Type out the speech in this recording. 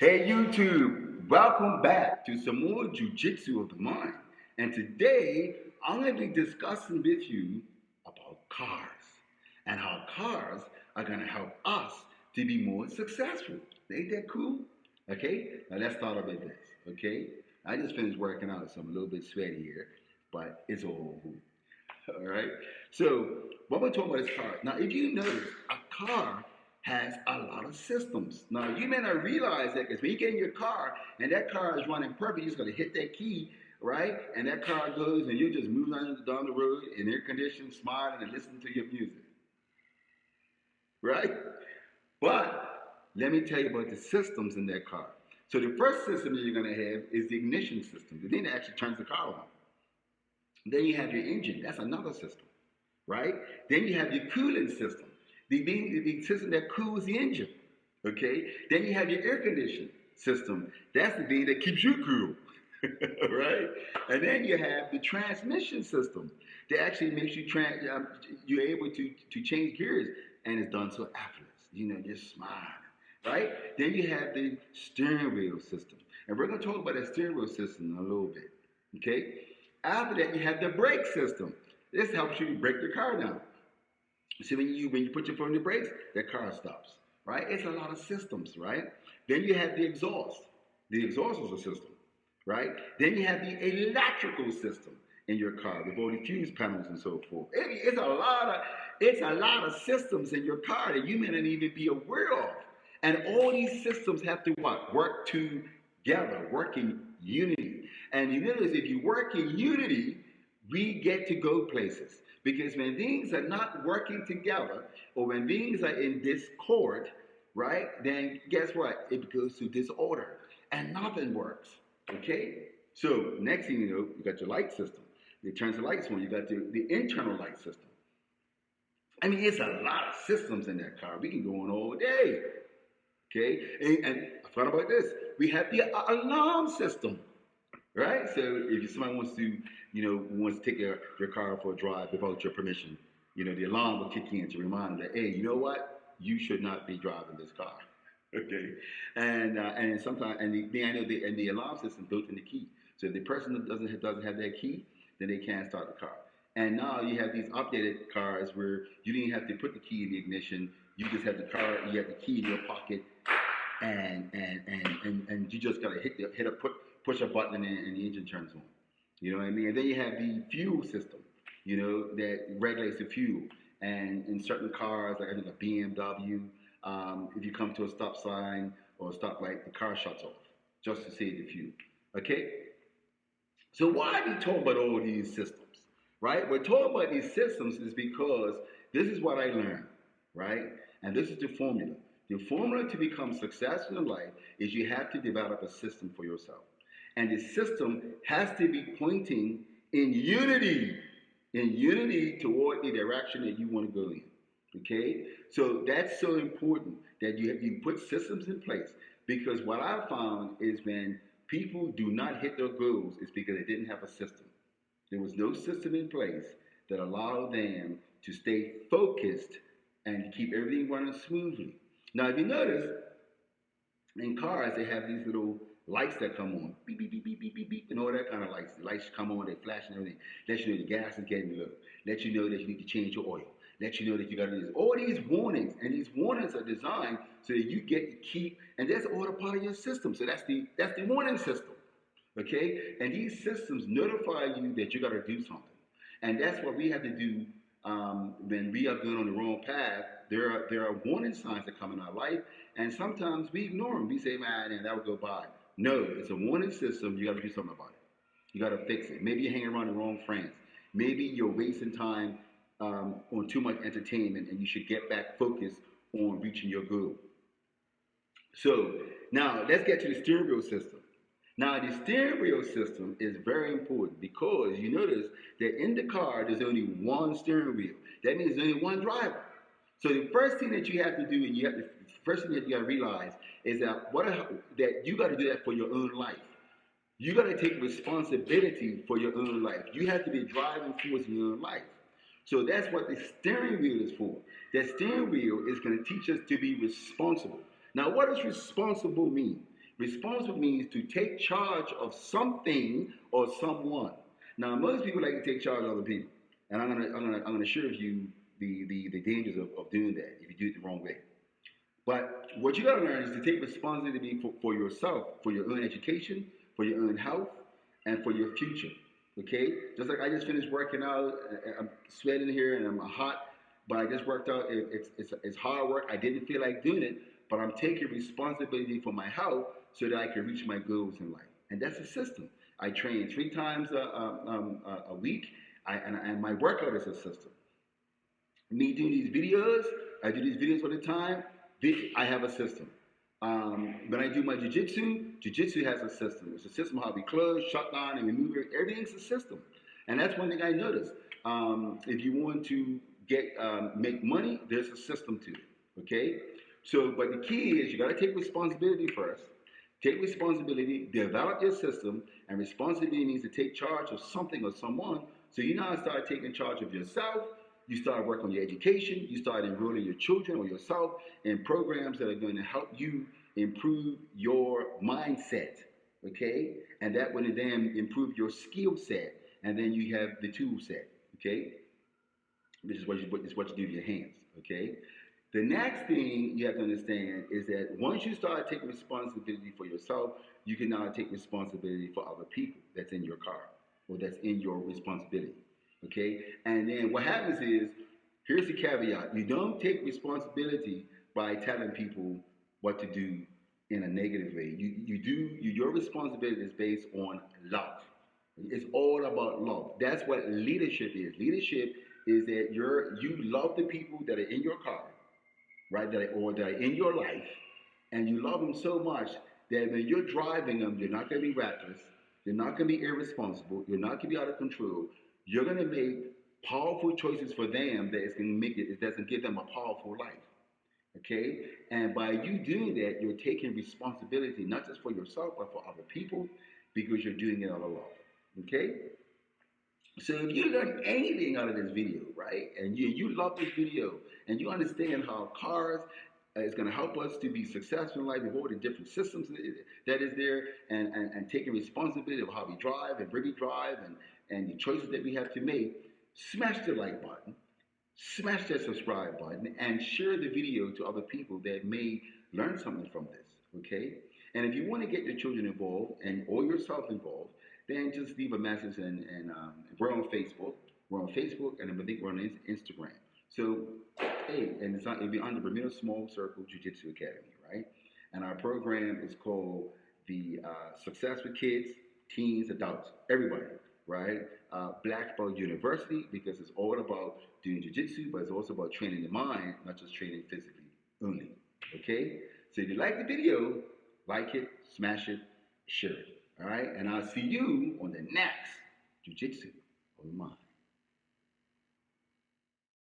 Hey YouTube, welcome back to some more Jiu-Jitsu of the Mind. And today I'm going to be discussing with you about cars and how cars are going to help us to be more successful. Ain't that cool? Okay, now let's start off with this. Okay, I just finished working out, so I'm a little bit sweaty here, but it's all good. All right. So what we're talking about is cars. Now, if you notice, a car has a lot of systems. Now, you may not realize that because when you get in your car and that car is running perfect, you're just going to hit that key, right? And that car goes and you just move down the road in air conditioned, smiling and listening to your music, right? But let me tell you about the systems in that car. So the first system that you're going to have is the ignition system, the thing that actually turns the car on. Then you have your engine. That's another system, right? Then you have your cooling system, the system that cools the engine, okay? Then you have your air conditioning system. That's the thing that keeps you cool, right? And then you have the transmission system that actually makes you you're able to change gears, and it's done so effortless. Just smiling, right? Then you have the steering wheel system, and we're going to talk about that steering wheel system in a little bit, okay? After that, you have the brake system. This helps you break your car down. See, when you put your foot on the brakes, that car stops, right? It's a lot of systems, right? Then you have the exhaust. The exhaust is a system, right? Then you have the electrical system in your car with all the fuse panels and so forth. It's a lot of systems in your car that you may not even be aware of. And all these systems have to what? Work together, work in unity. And you notice if you work in unity, we get to go places. Because when things are not working together, or when things are in discord, right, then guess what? It goes to disorder. And nothing works. Okay? So next thing you know, you got your light system. It turns the lights on. You got the internal light system. I mean, it's a lot of systems in that car. We can go on all day. Okay? And I thought about this. We have the alarm system. Right? So if somebody wants to, wants to take your car for a drive without your permission, the alarm will kick in to remind them that, hey, you know what? You should not be driving this car. Okay? And sometimes, and the alarm system built in the key. So if the person doesn't have that key, then they can't start the car. And now you have these updated cars where you didn't have to put the key in the ignition. You just have the car, you have the key in your pocket, and you just gotta push a button and the engine turns on. You know what I mean? And then you have the fuel system, that regulates the fuel. And in certain cars, like I think a BMW, if you come to a stop sign or a stoplight, the car shuts off just to save the fuel. Okay? So why are we talking about all these systems? Right? We're talking about these systems is because this is what I learned, right? And this is the formula. The formula to become successful in life is you have to develop a system for yourself. And the system has to be pointing in unity toward the direction that you want to go in. Okay? So that's so important that you put systems in place, because what I found is when people do not hit their goals, it's because they didn't have a system. There was no system in place that allowed them to stay focused and keep everything running smoothly. Now, if you notice, in cars, they have these little lights that come on, beep, beep, beep, beep, beep, beep, beep, and all that kind of lights. The lights come on, they flash and everything. Let you know the gas is getting low. Let you know that you need to change your oil. Let you know that you got to do this. All these warnings, and these warnings are designed so that you get to keep, and that's all a part of your system. So that's the warning system. Okay? And these systems notify you that you got to do something. And that's what we have to do when we are going on the wrong path. There are warning signs that come in our life, and sometimes we ignore them. We say, man, that will go by. No, it's a warning system. You got to do something about it. You got to fix it. Maybe you're hanging around the wrong friends. Maybe you're wasting time on too much entertainment, and you should get back focused on reaching your goal. So now let's get to the steering wheel system. Now, the steering wheel system is very important because you notice that in the car, there's only one steering wheel. That means there's only one driver. So the first thing that you have to do, and first thing that you got to realize is that that you got to do that for your own life. You got to take responsibility for your own life. You have to be a driving force in your own life. So that's what the steering wheel is for. That steering wheel is going to teach us to be responsible. Now, what does responsible mean? Responsible means to take charge of something or someone. Now, most people like to take charge of other people, and I'm gonna share with you the dangers of doing that if you do it the wrong way. But what you gotta learn is to take responsibility for yourself, for your own education, for your own health, and for your future. Okay? Just like I just finished working out, I'm sweating here and I'm hot, but I just worked out. It's hard work. I didn't feel like doing it, but I'm taking responsibility for my health so that I can reach my goals in life. And that's a system. I train 3 times a week, and my workout is a system. Me doing these videos, I do these videos all the time. I have a system. When I do my jiu-jitsu has a system. It's a system how we close, shut down, and remove it. Everything's a system. And that's one thing I noticed. If you want to make money, there's a system to it. Okay? So, but the key is you got to take responsibility first. Take responsibility, develop your system, and responsibility means to take charge of something or someone. So you now start taking charge of yourself. You start working on your education. You start enrolling your children or yourself in programs that are going to help you improve your mindset, okay? And that will then improve your skill set. And then you have the tool set, okay? Which is what you do with your hands, okay? The next thing you have to understand is that once you start taking responsibility for yourself, you can now take responsibility for other people that's in your car or that's in your responsibility. Okay? And then what happens is, here's the caveat. You don't take responsibility by telling people what to do in a negative way. Your responsibility is based on love. It's all about love. That's what leadership is. Leadership is that you love the people that are in your car, right? That are in your life, and you love them so much that when you're driving them, you're not going to be reckless, you're not going to be irresponsible, you're not going to be out of control. You're going to make powerful choices for them that doesn't give them a powerful life. Okay? And by you doing that, you're taking responsibility not just for yourself, but for other people because you're doing it out of love. Okay? So if you learn anything out of this video, right, and you love this video, and you understand how cars is going to help us to be successful in life with all the different systems that is there, and taking responsibility of how we drive and where we drive and the choices that we have to make, smash the like button, smash that subscribe button, and share the video to other people that may learn something from this, okay? And if you want to get your children involved or yourself involved, then just leave a message, and we're on Facebook. We're on Facebook, and I think we're on Instagram. So, hey, and it'll be under Bermuda Small Circle Jiu-Jitsu Academy, right? And our program is called the Success with Kids, Teens, Adults, everybody, right? Black Belt University, because it's all about doing jiu-jitsu, but it's also about training the mind, not just training physically only, okay? So if you like the video, like it, smash it, share it, all right? And I'll see you on the next Jiu-Jitsu of the Mind.